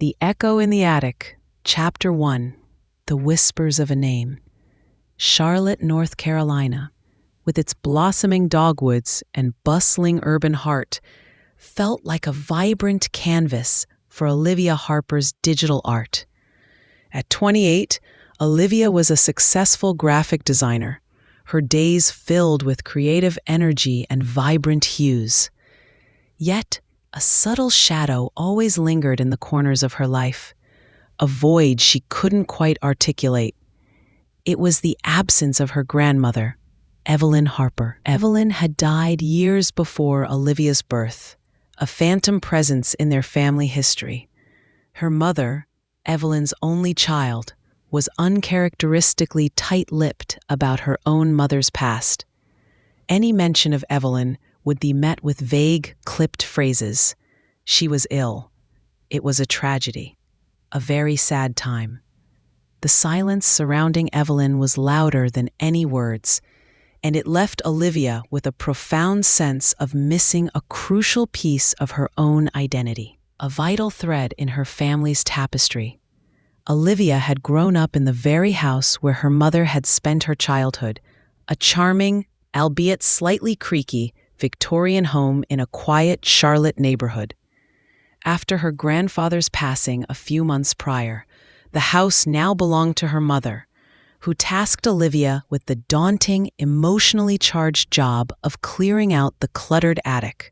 The Echo in the Attic, Chapter 1, The Whispers of a Name. Charlotte, North Carolina, with its blossoming dogwoods and bustling urban heart, felt like a vibrant canvas for Olivia Harper's digital art. At 28, Olivia was a successful graphic designer, her days filled with creative energy and vibrant hues. Yet, a subtle shadow always lingered in the corners of her life, a void she couldn't quite articulate. It was the absence of her grandmother, Evelyn Harper. Evelyn had died years before Olivia's birth, a phantom presence in their family history. Her mother, Evelyn's only child, was uncharacteristically tight-lipped about her own mother's past. Any mention of Evelyn would be met with vague, clipped phrases. She was ill. It was a tragedy. A very sad time. The silence surrounding Evelyn was louder than any words, and it left Olivia with a profound sense of missing a crucial piece of her own identity, a vital thread in her family's tapestry. Olivia had grown up in the very house where her mother had spent her childhood, a charming, albeit slightly creaky, Victorian home in a quiet Charlotte neighborhood. After her grandfather's passing a few months prior, the house now belonged to her mother, who tasked Olivia with the daunting, emotionally charged job of clearing out the cluttered attic.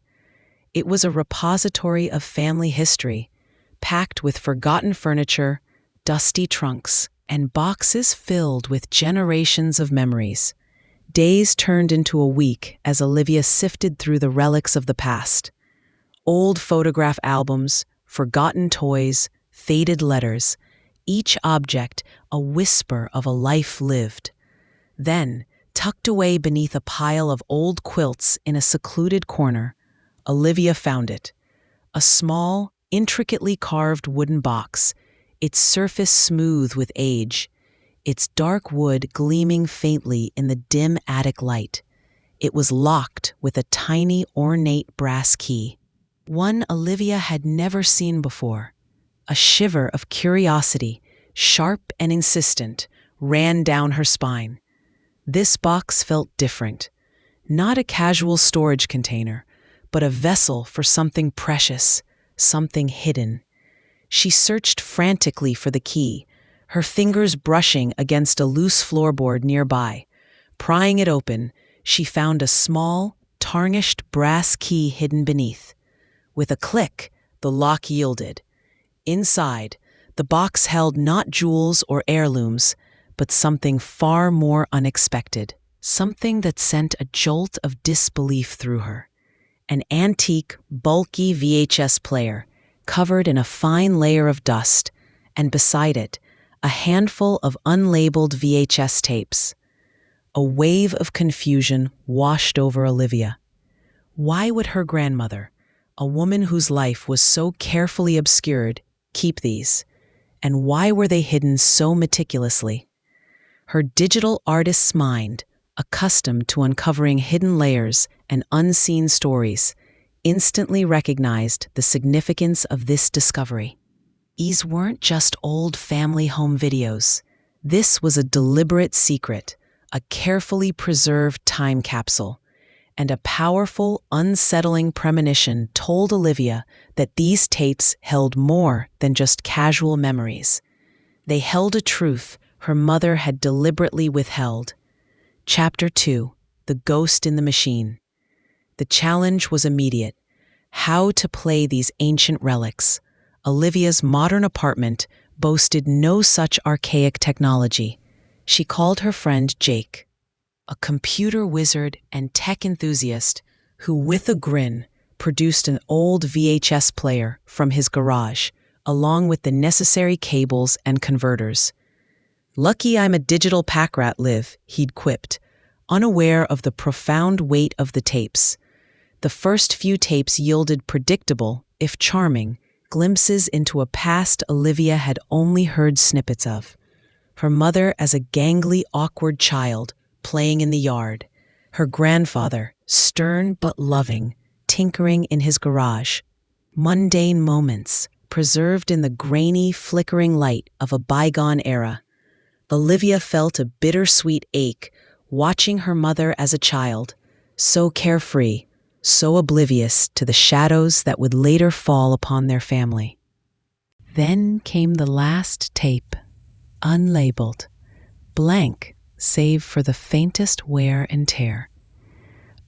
It was a repository of family history, packed with forgotten furniture, dusty trunks, and boxes filled with generations of memories. Days turned into a week as Olivia sifted through the relics of the past. Old photograph albums, forgotten toys, faded letters, each object a whisper of a life lived. Then, tucked away beneath a pile of old quilts in a secluded corner, Olivia found it. A small, intricately carved wooden box, its surface smooth with age, its dark wood gleaming faintly in the dim attic light. It was locked with a tiny, ornate brass key, one Olivia had never seen before. A shiver of curiosity, sharp and insistent, ran down her spine. This box felt different. Not a casual storage container, but a vessel for something precious, something hidden. She searched frantically for the key, her fingers brushing against a loose floorboard nearby. Prying it open, she found a small, tarnished brass key hidden beneath. With a click, the lock yielded. Inside, the box held not jewels or heirlooms, but something far more unexpected, something that sent a jolt of disbelief through her. An antique, bulky VHS player, covered in a fine layer of dust, and beside it, a handful of unlabeled VHS tapes. A wave of confusion washed over Olivia. Why would her grandmother, a woman whose life was so carefully obscured, keep these? And why were they hidden so meticulously? Her digital artist's mind, accustomed to uncovering hidden layers and unseen stories, instantly recognized the significance of this discovery. These weren't just old family home videos. This was a deliberate secret, a carefully preserved time capsule, and a powerful, unsettling premonition told Olivia that these tapes held more than just casual memories. They held a truth her mother had deliberately withheld. Chapter 2: The Ghost in the Machine. The challenge was immediate: how to play these ancient relics. Olivia's modern apartment boasted no such archaic technology. She called her friend Jake, a computer wizard and tech enthusiast who, with a grin, produced an old VHS player from his garage, along with the necessary cables and converters. "Lucky I'm a digital pack rat, Liv," he'd quipped, unaware of the profound weight of the tapes. The first few tapes yielded predictable, if charming, glimpses into a past Olivia had only heard snippets of. Her mother as a gangly, awkward child, playing in the yard. Her grandfather, stern but loving, tinkering in his garage. Mundane moments, preserved in the grainy, flickering light of a bygone era. Olivia felt a bittersweet ache watching her mother as a child, so carefree, so oblivious to the shadows that would later fall upon their family. Then came the last tape, unlabeled, blank save for the faintest wear and tear.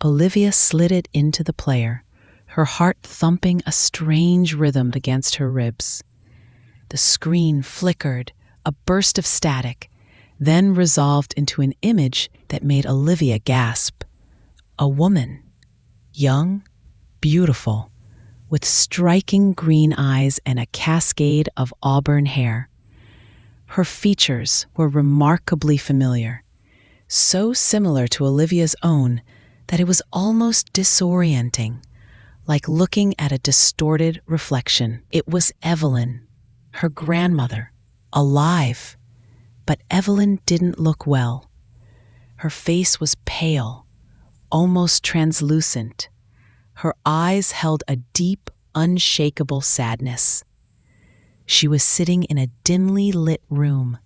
Olivia slid it into the player, her heart thumping a strange rhythm against her ribs. The screen flickered, a burst of static, then resolved into an image that made Olivia gasp. A woman, young, beautiful, with striking green eyes and a cascade of auburn hair. Her features were remarkably familiar, so similar to Olivia's own that it was almost disorienting, like looking at a distorted reflection. It was Evelyn, her grandmother, alive. But Evelyn didn't look well. Her face was pale, almost translucent. Her eyes held a deep, unshakable sadness. She was sitting in a dimly lit room,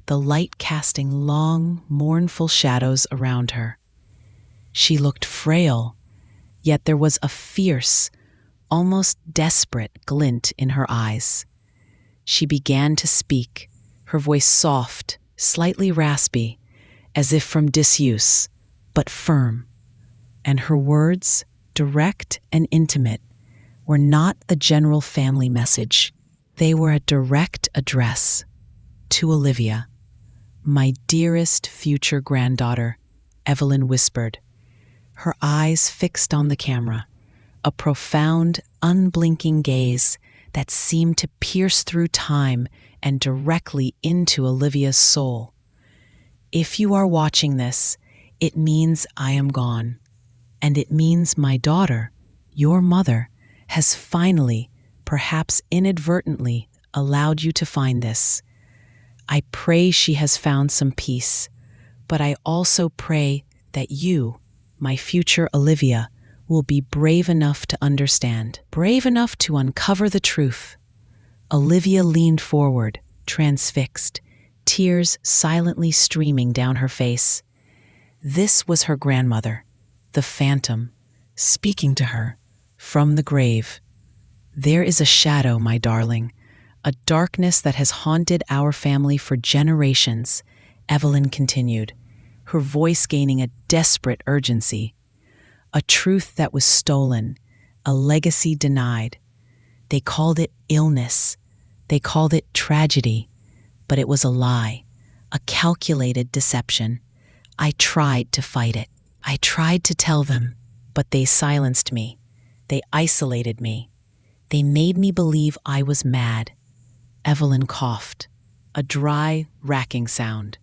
the light casting long, mournful shadows around her. She looked frail, yet there was a fierce, almost desperate glint in her eyes. She began to speak, her voice soft, slightly raspy, as if from disuse, but firm. And her words, direct and intimate, were not a general family message. They were a direct address to Olivia. "My dearest future granddaughter," Evelyn whispered, her eyes fixed on the camera, a profound, unblinking gaze that seemed to pierce through time and directly into Olivia's soul. "If you are watching this, it means I am gone, and it means my daughter, your mother, has finally, perhaps inadvertently, allowed you to find this. I pray she has found some peace, but I also pray that you, my future Olivia, will be brave enough to understand, brave enough to uncover the truth." Olivia leaned forward, transfixed, tears silently streaming down her face. This was her grandmother, the phantom, speaking to her from the grave. "There is a shadow, my darling, a darkness that has haunted our family for generations," Evelyn continued, her voice gaining a desperate urgency. "A truth that was stolen, a legacy denied. They called it illness, they called it tragedy, but it was a lie, a calculated deception. I tried to fight it. I tried to tell them, but they silenced me. They isolated me. They made me believe I was mad." Evelyn coughed, a dry, racking sound.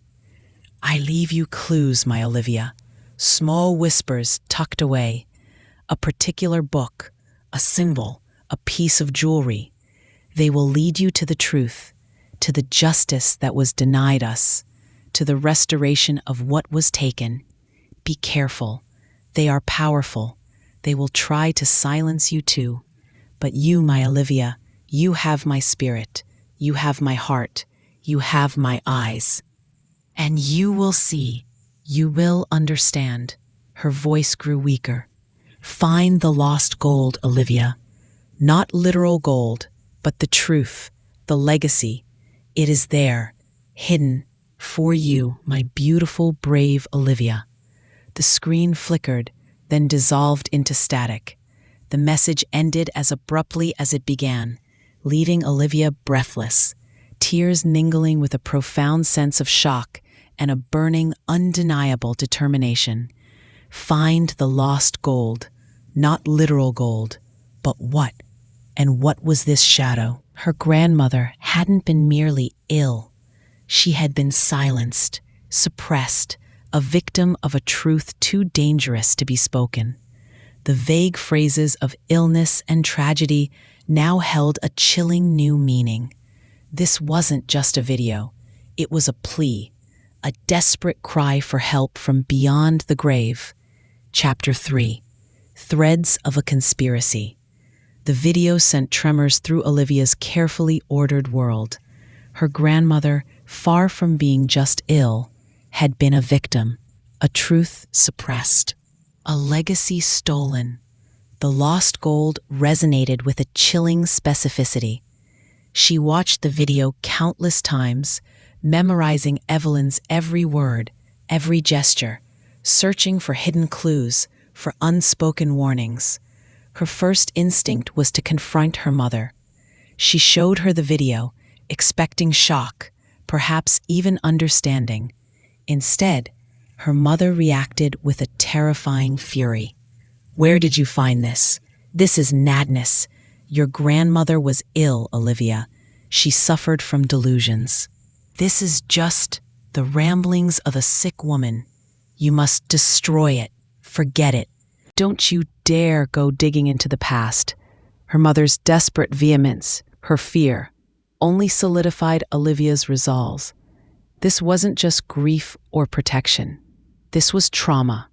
"I leave you clues, my Olivia, small whispers tucked away, a particular book, a symbol, a piece of jewelry. They will lead you to the truth, to the justice that was denied us, to the restoration of what was taken. Be careful. They are powerful. They will try to silence you too. But you, my Olivia, you have my spirit. You have my heart. You have my eyes. And you will see. You will understand." Her voice grew weaker. "Find the lost gold, Olivia. Not literal gold, but the truth, the legacy. It is there, hidden, for you, my beautiful, brave Olivia." The screen flickered, then dissolved into static. The message ended as abruptly as it began, leaving Olivia breathless, tears mingling with a profound sense of shock and a burning, undeniable determination. Find the lost gold, not literal gold, but what? And what was this shadow? Her grandmother hadn't been merely ill. She had been silenced, suppressed, a victim of a truth too dangerous to be spoken. The vague phrases of illness and tragedy now held a chilling new meaning. This wasn't just a video. It was a plea, a desperate cry for help from beyond the grave. Chapter 3: Threads of a Conspiracy. The video sent tremors through Olivia's carefully ordered world. Her grandmother, far from being just ill, had been a victim, a truth suppressed, a legacy stolen. The lost gold resonated with a chilling specificity. She watched the video countless times, memorizing Evelyn's every word, every gesture, searching for hidden clues, for unspoken warnings. Her first instinct was to confront her mother. She showed her the video, expecting shock, perhaps even understanding. Instead, her mother reacted with a terrifying fury. "Where did you find this? This is madness. Your grandmother was ill, Olivia. She suffered from delusions. This is just the ramblings of a sick woman. You must destroy it. Forget it. Don't you dare go digging into the past." Her mother's desperate vehemence, her fear, only solidified Olivia's resolve. This wasn't just grief or protection. This was trauma.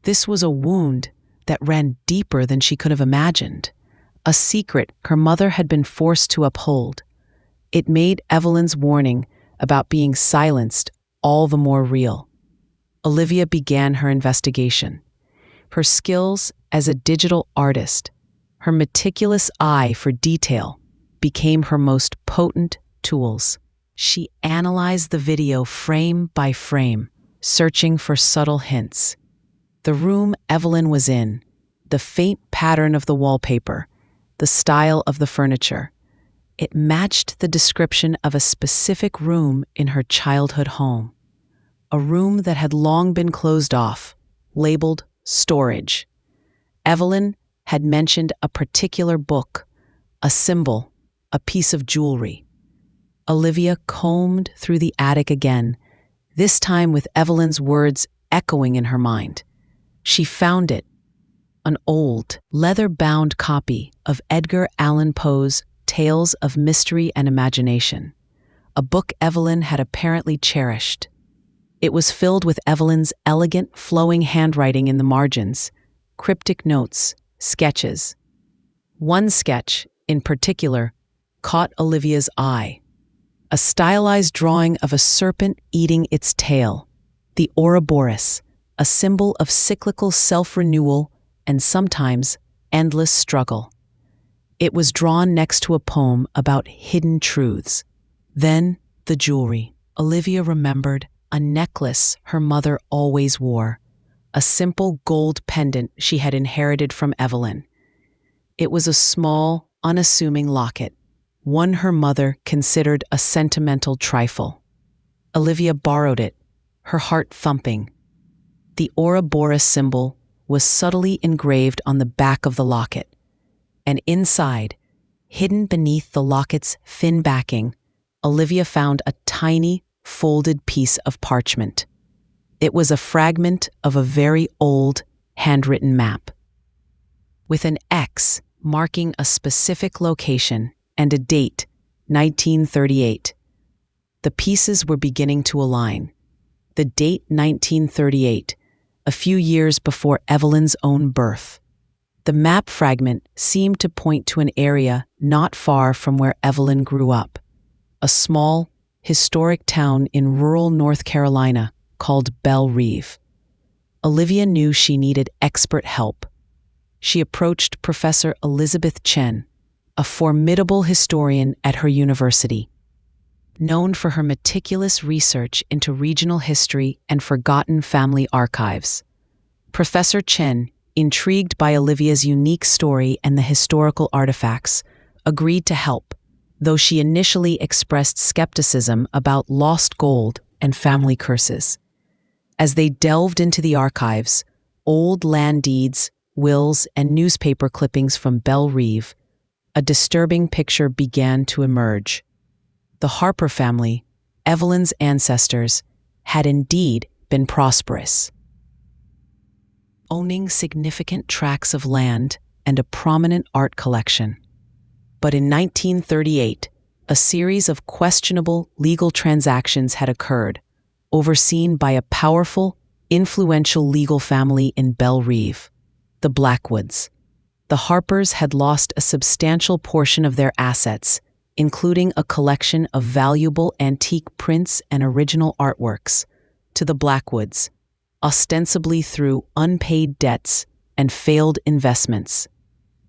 This was a wound that ran deeper than she could have imagined. A secret her mother had been forced to uphold. It made Evelyn's warning about being silenced all the more real. Olivia began her investigation. Her skills as a digital artist, her meticulous eye for detail, became her most potent tools. She analyzed the video frame by frame, searching for subtle hints. The room Evelyn was in, the faint pattern of the wallpaper, the style of the furniture. It matched the description of a specific room in her childhood home. A room that had long been closed off, labeled storage. Evelyn had mentioned a particular book, a symbol, a piece of jewelry. Olivia combed through the attic again, this time with Evelyn's words echoing in her mind. She found it, an old, leather-bound copy of Edgar Allan Poe's Tales of Mystery and Imagination, a book Evelyn had apparently cherished. It was filled with Evelyn's elegant, flowing handwriting in the margins, cryptic notes, sketches. One sketch, in particular, caught Olivia's eye. A stylized drawing of a serpent eating its tail, the Ouroboros, a symbol of cyclical self-renewal and sometimes endless struggle. It was drawn next to a poem about hidden truths. Then, the jewelry. Olivia remembered a necklace her mother always wore, a simple gold pendant she had inherited from Evelyn. It was a small, unassuming locket, one her mother considered a sentimental trifle. Olivia borrowed it, her heart thumping. The Ouroboros symbol was subtly engraved on the back of the locket, and inside, hidden beneath the locket's thin backing, Olivia found a tiny, folded piece of parchment. It was a fragment of a very old, handwritten map. With an X marking a specific location and a date, 1938. The pieces were beginning to align. The date 1938, a few years before Evelyn's own birth. The map fragment seemed to point to an area not far from where Evelyn grew up, a small, historic town in rural North Carolina called Belle Reve. Olivia knew she needed expert help. She approached Professor Elizabeth Chen, a formidable historian at her university. Known for her meticulous research into regional history and forgotten family archives. Professor Chen, intrigued by Olivia's unique story and the historical artifacts, agreed to help, though she initially expressed skepticism about lost gold and family curses. As they delved into the archives, old land deeds, wills, and newspaper clippings from Belle Reve, a disturbing picture began to emerge. The Harper family, Evelyn's ancestors, had indeed been prosperous, owning significant tracts of land and a prominent art collection. But in 1938, a series of questionable legal transactions had occurred, overseen by a powerful, influential legal family in Belle Reve, the Blackwoods. The Harpers had lost a substantial portion of their assets, including a collection of valuable antique prints and original artworks, to the Blackwoods, ostensibly through unpaid debts and failed investments.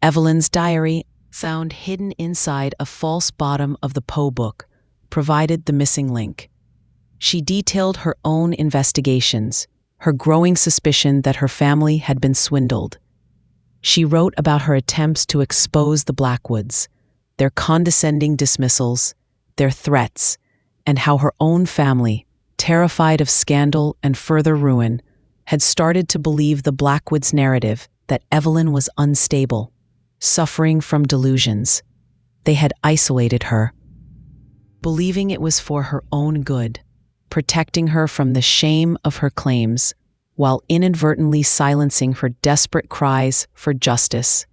Evelyn's diary, found hidden inside a false bottom of the Poe book, provided the missing link. She detailed her own investigations, her growing suspicion that her family had been swindled. She wrote about her attempts to expose the Blackwoods, their condescending dismissals, their threats, and how her own family, terrified of scandal and further ruin, had started to believe the Blackwoods' narrative that Evelyn was unstable, suffering from delusions. They had isolated her, believing it was for her own good, protecting her from the shame of her claims, while inadvertently silencing her desperate cries for justice.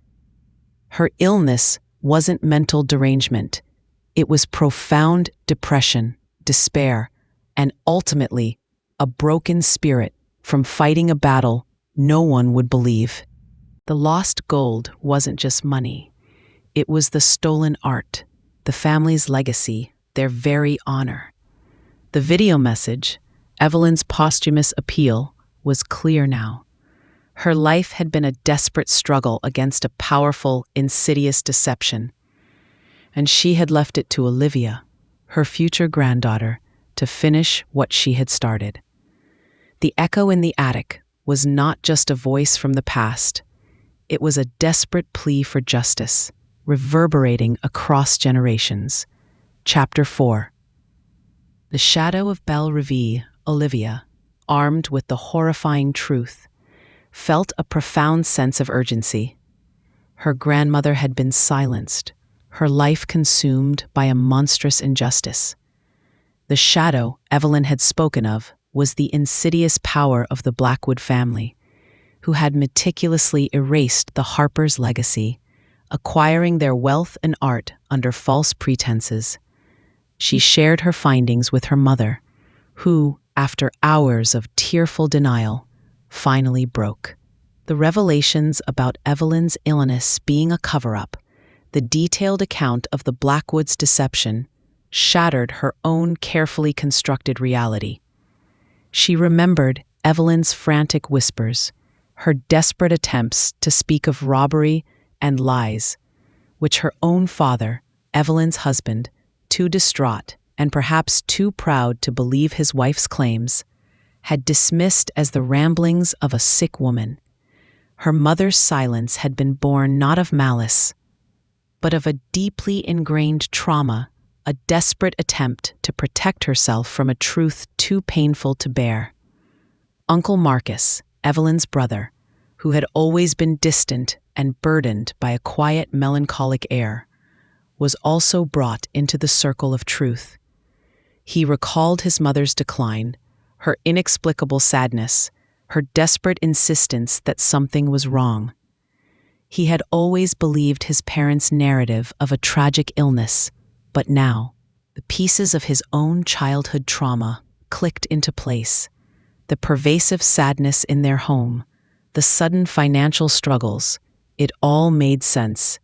Her illness wasn't mental derangement. It was profound depression, despair, and ultimately a broken spirit from fighting a battle no one would believe. The lost gold wasn't just money. It was the stolen art, the family's legacy, their very honor. The video message, Evelyn's posthumous appeal, was clear now. Her life had been a desperate struggle against a powerful, insidious deception, and she had left it to Olivia, her future granddaughter, to finish what she had started. The echo in the attic was not just a voice from the past. It was a desperate plea for justice, reverberating across generations. Chapter 4. The shadow of Belle Revie, Olivia, armed with the horrifying truth, felt a profound sense of urgency. Her grandmother had been silenced, her life consumed by a monstrous injustice. The shadow Evelyn had spoken of was the insidious power of the Blackwood family, who had meticulously erased the Harpers' legacy, acquiring their wealth and art under false pretenses. She shared her findings with her mother, who, after hours of tearful denial, finally broke. The revelations about Evelyn's illness being a cover-up, the detailed account of the Blackwoods' deception, shattered her own carefully constructed reality. She remembered Evelyn's frantic whispers, her desperate attempts to speak of robbery and lies, which her own father, Evelyn's husband, too distraught and perhaps too proud to believe his wife's claims, had dismissed as the ramblings of a sick woman. Her mother's silence had been born not of malice, but of a deeply ingrained trauma, a desperate attempt to protect herself from a truth too painful to bear. Uncle Marcus, Evelyn's brother, who had always been distant and burdened by a quiet, melancholic air, was also brought into the circle of truth. He recalled his mother's decline, her inexplicable sadness, her desperate insistence that something was wrong. He had always believed his parents' narrative of a tragic illness, but now, the pieces of his own childhood trauma clicked into place. The pervasive sadness in their home, the sudden financial struggles, it all made sense.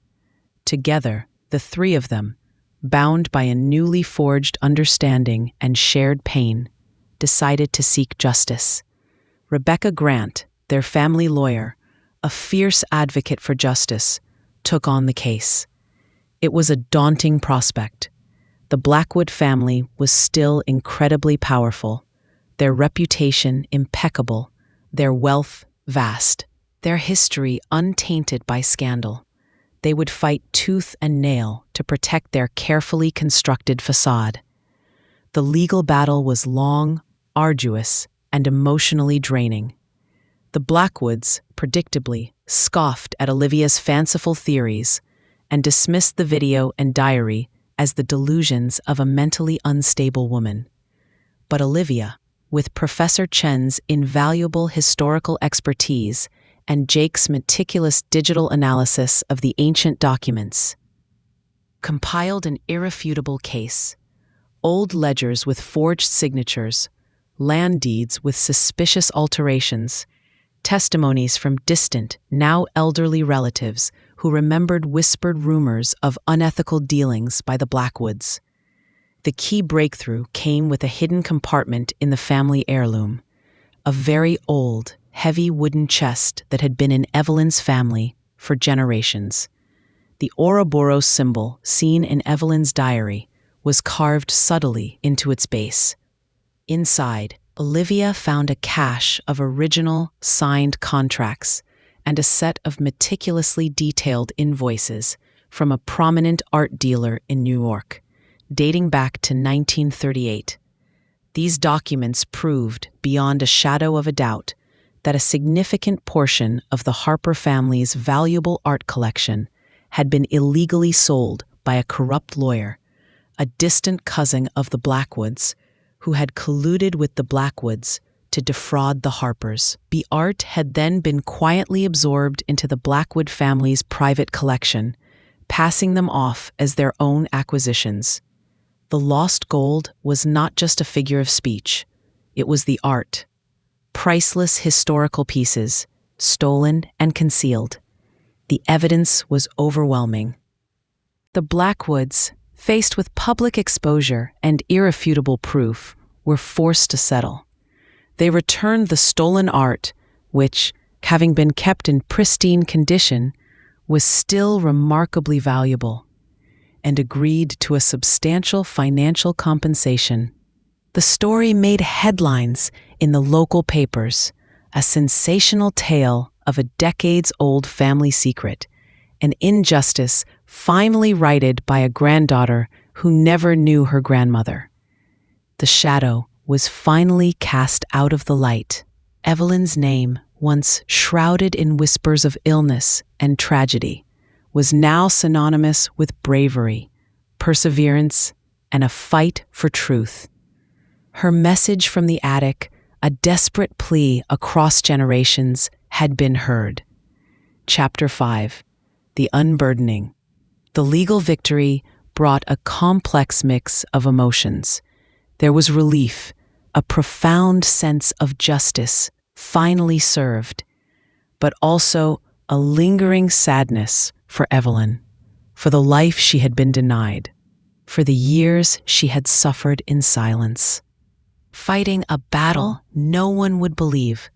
Together, the three of them, bound by a newly forged understanding and shared pain, decided to seek justice. Rebecca Grant, their family lawyer, a fierce advocate for justice, took on the case. It was a daunting prospect. The Blackwood family was still incredibly powerful, their reputation impeccable, their wealth vast, their history untainted by scandal. They would fight tooth and nail to protect their carefully constructed facade. The legal battle was long, arduous, and emotionally draining. The Blackwoods, predictably, scoffed at Olivia's fanciful theories and dismissed the video and diary as the delusions of a mentally unstable woman. But Olivia, with Professor Chen's invaluable historical expertise and Jake's meticulous digital analysis of the ancient documents, compiled an irrefutable case. Old ledgers with forged signatures, land deeds with suspicious alterations, testimonies from distant, now elderly relatives who remembered whispered rumors of unethical dealings by the Blackwoods. The key breakthrough came with a hidden compartment in the family heirloom, a very old, heavy wooden chest that had been in Evelyn's family for generations. The Ouroboros symbol, seen in Evelyn's diary, was carved subtly into its base. Inside, Olivia found a cache of original, signed contracts and a set of meticulously detailed invoices from a prominent art dealer in New York, dating back to 1938. These documents proved, beyond a shadow of a doubt, that a significant portion of the Harper family's valuable art collection had been illegally sold by a corrupt lawyer, a distant cousin of the Blackwoods, who had colluded with the Blackwoods to defraud the Harpers. The art had then been quietly absorbed into the Blackwood family's private collection, passing them off as their own acquisitions. The lost gold was not just a figure of speech, it was the art. Priceless historical pieces, stolen and concealed. The evidence was overwhelming. The Blackwoods, faced with public exposure and irrefutable proof, were forced to settle. They returned the stolen art, which, having been kept in pristine condition, was still remarkably valuable, and agreed to a substantial financial compensation. The story made headlines in the local papers, a sensational tale of a decades-old family secret, an injustice finally righted by a granddaughter who never knew her grandmother. The shadow was finally cast out of the light. Evelyn's name, once shrouded in whispers of illness and tragedy, was now synonymous with bravery, perseverance, and a fight for truth. Her message from the attic, a desperate plea across generations, had been heard. Chapter 5. The Unburdening. The legal victory brought a complex mix of emotions. There was relief, a profound sense of justice finally served, but also a lingering sadness for Evelyn, for the life she had been denied, for the years she had suffered in silence. Fighting a battle no one would believe,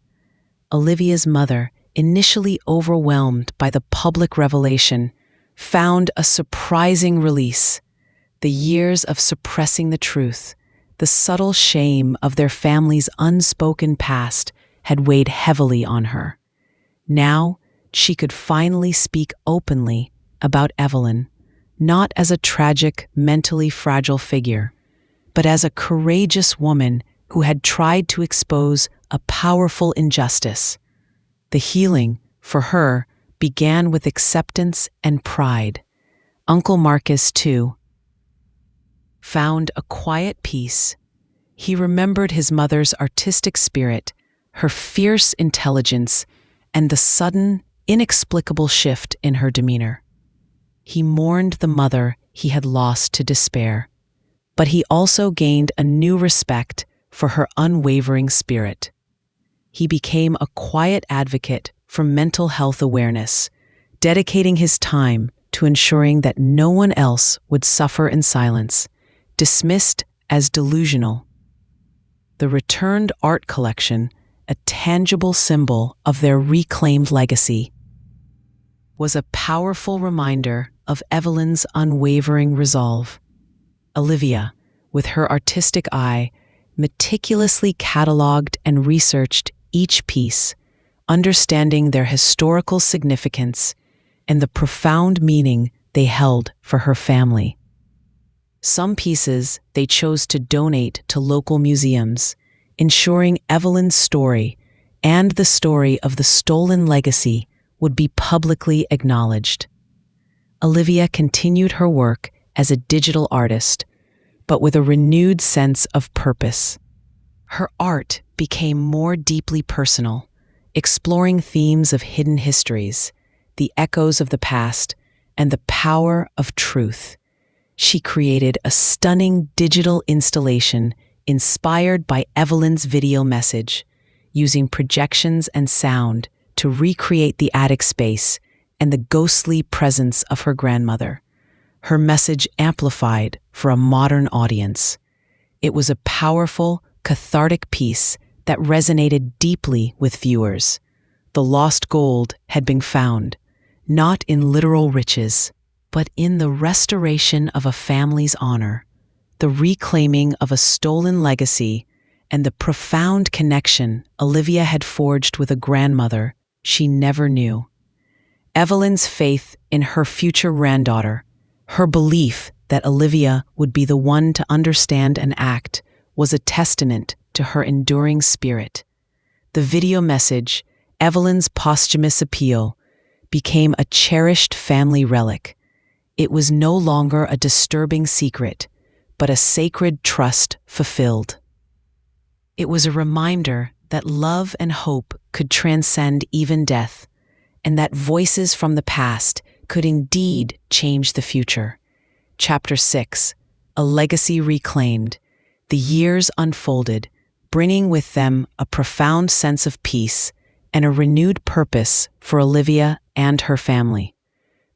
Olivia's mother, initially overwhelmed by the public revelation, found a surprising release. The years of suppressing the truth, the subtle shame of their family's unspoken past had weighed heavily on her. Now, she could finally speak openly about Evelyn, not as a tragic, mentally fragile figure, but as a courageous woman who had tried to expose a powerful injustice. The healing, for her, began with acceptance and pride. Uncle Marcus, too, found a quiet peace. He remembered his mother's artistic spirit, her fierce intelligence, and the sudden, inexplicable shift in her demeanor. He mourned the mother he had lost to despair, but he also gained a new respect for her unwavering spirit. He became a quiet advocate for mental health awareness, dedicating his time to ensuring that no one else would suffer in silence, dismissed as delusional. The returned art collection, a tangible symbol of their reclaimed legacy, was a powerful reminder of Evelyn's unwavering resolve. Olivia, with her artistic eye, meticulously catalogued and researched each piece, understanding their historical significance and the profound meaning they held for her family. Some pieces they chose to donate to local museums, ensuring Evelyn's story and the story of the stolen legacy would be publicly acknowledged. Olivia continued her work as a digital artist, but with a renewed sense of purpose. Her art became more deeply personal, exploring themes of hidden histories, the echoes of the past, and the power of truth. She created a stunning digital installation inspired by Evelyn's video message, using projections and sound to recreate the attic space and the ghostly presence of her grandmother, her message amplified for a modern audience. It was a powerful, cathartic piece that resonated deeply with viewers. The lost gold had been found, not in literal riches, but in the restoration of a family's honor, the reclaiming of a stolen legacy, and the profound connection Olivia had forged with a grandmother she never knew. Evelyn's faith in her future granddaughter, her belief that Olivia would be the one to understand and act, was a testament to her enduring spirit. The video message, Evelyn's posthumous appeal, became a cherished family relic. It was no longer a disturbing secret, but a sacred trust fulfilled. It was a reminder that love and hope could transcend even death, and that voices from the past could indeed change the future. Chapter 6, A Legacy Reclaimed. The years unfolded, bringing with them a profound sense of peace and a renewed purpose for Olivia and her family.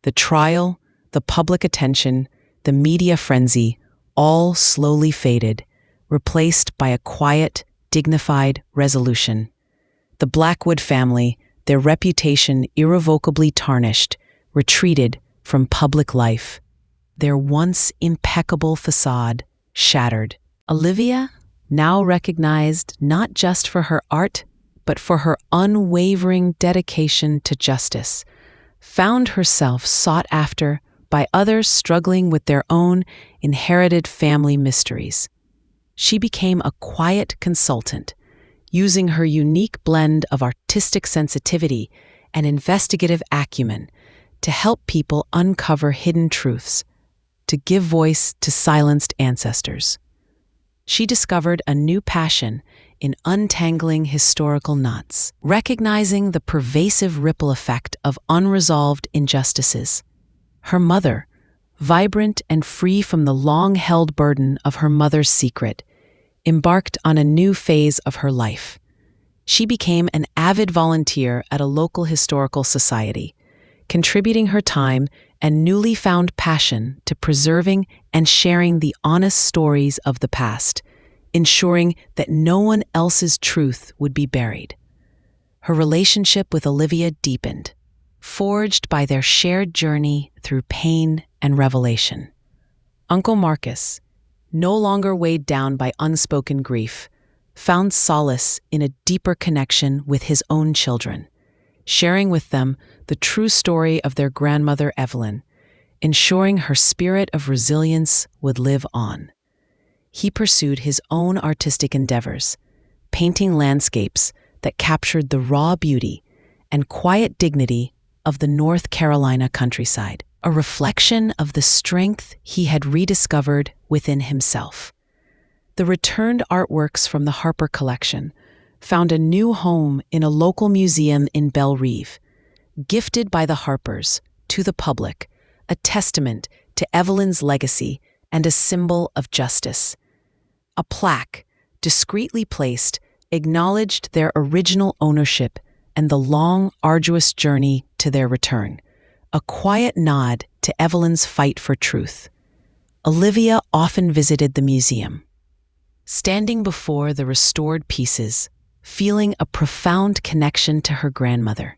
The trial, the public attention, the media frenzy, all slowly faded, replaced by a quiet, dignified resolution. The Blackwood family, their reputation irrevocably tarnished, retreated from public life, their once impeccable facade shattered. Olivia, now recognized not just for her art, but for her unwavering dedication to justice, found herself sought after by others struggling with their own inherited family mysteries. She became a quiet consultant, using her unique blend of artistic sensitivity and investigative acumen to help people uncover hidden truths, to give voice to silenced ancestors. She discovered a new passion in untangling historical knots, recognizing the pervasive ripple effect of unresolved injustices. Her mother, vibrant and free from the long-held burden of her mother's secret, embarked on a new phase of her life. She became an avid volunteer at a local historical society, contributing her time and newly found passion to preserving and sharing the honest stories of the past, ensuring that no one else's truth would be buried. Her relationship with Olivia deepened, forged by their shared journey through pain and revelation. Uncle Marcus, no longer weighed down by unspoken grief, found solace in a deeper connection with his own children, sharing with them the true story of their grandmother Evelyn, ensuring her spirit of resilience would live on. He pursued his own artistic endeavors, painting landscapes that captured the raw beauty and quiet dignity of the North Carolina countryside, a reflection of the strength he had rediscovered within himself. The returned artworks from the Harper collection found a new home in a local museum in Belle Reve, gifted by the Harpers to the public, a testament to Evelyn's legacy and a symbol of justice. A plaque, discreetly placed, acknowledged their original ownership and the long, arduous journey to their return, a quiet nod to Evelyn's fight for truth. Olivia often visited the museum, standing before the restored pieces, feeling a profound connection to her grandmother.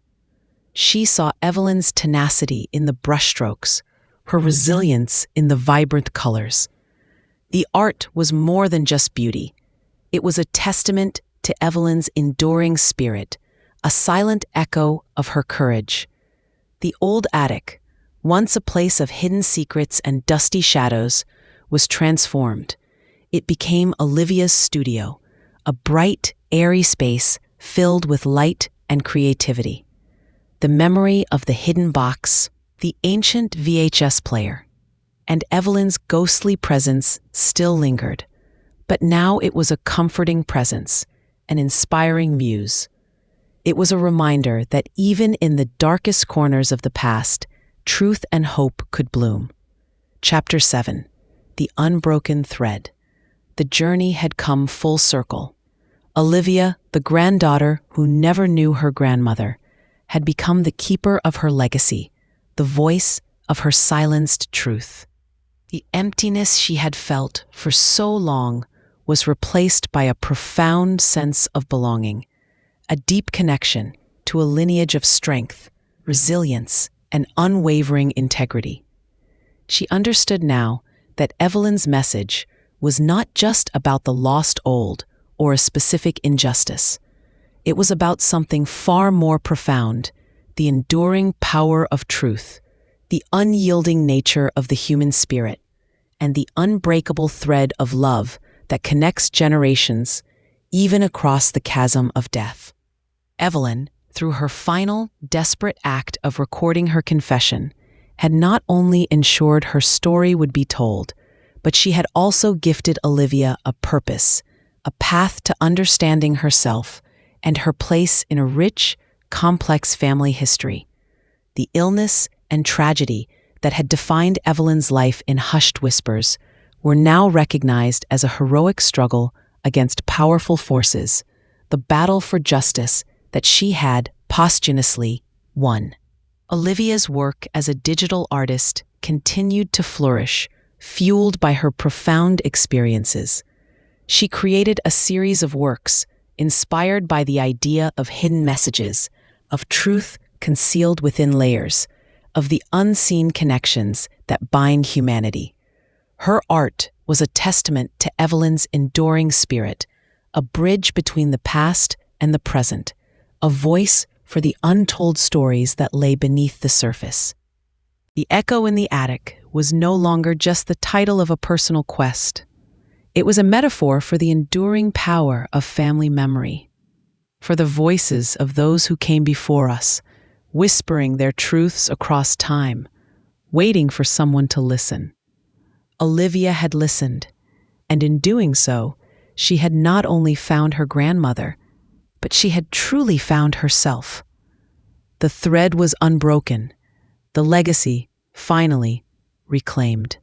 She saw Evelyn's tenacity in the brushstrokes, her resilience in the vibrant colors. The art was more than just beauty. It was a testament to Evelyn's enduring spirit, a silent echo of her courage. The old attic, once a place of hidden secrets and dusty shadows, was transformed. It became Olivia's studio, a bright, airy space filled with light and creativity. The memory of the hidden box, the ancient VHS player, and Evelyn's ghostly presence still lingered, but now it was a comforting presence, an inspiring muse. It was a reminder that even in the darkest corners of the past, truth and hope could bloom. Chapter 7, The Unbroken Thread. The journey had come full circle. Olivia, the granddaughter who never knew her grandmother, had become the keeper of her legacy, the voice of her silenced truth. The emptiness she had felt for so long was replaced by a profound sense of belonging, a deep connection to a lineage of strength, resilience, and unwavering integrity. She understood now that Evelyn's message was not just about the lost old or a specific injustice. It was about something far more profound, the enduring power of truth, the unyielding nature of the human spirit, and the unbreakable thread of love that connects generations, even across the chasm of death. Evelyn, through her final, desperate act of recording her confession, had not only ensured her story would be told, but she had also gifted Olivia a purpose, a path to understanding herself and her place in a rich, complex family history. The illness and tragedy that had defined Evelyn's life in hushed whispers were now recognized as a heroic struggle against powerful forces, the battle for justice that she had posthumously won. Olivia's work as a digital artist continued to flourish, fueled by her profound experiences. She created a series of works inspired by the idea of hidden messages, of truth concealed within layers, of the unseen connections that bind humanity. Her art was a testament to Evelyn's enduring spirit, a bridge between the past and the present, a voice for the untold stories that lay beneath the surface. The Echo in the Attic was no longer just the title of a personal quest. It was a metaphor for the enduring power of family memory, for the voices of those who came before us, whispering their truths across time, waiting for someone to listen. Olivia had listened, and in doing so, she had not only found her grandmother, but she had truly found herself. The thread was unbroken, the legacy finally reclaimed.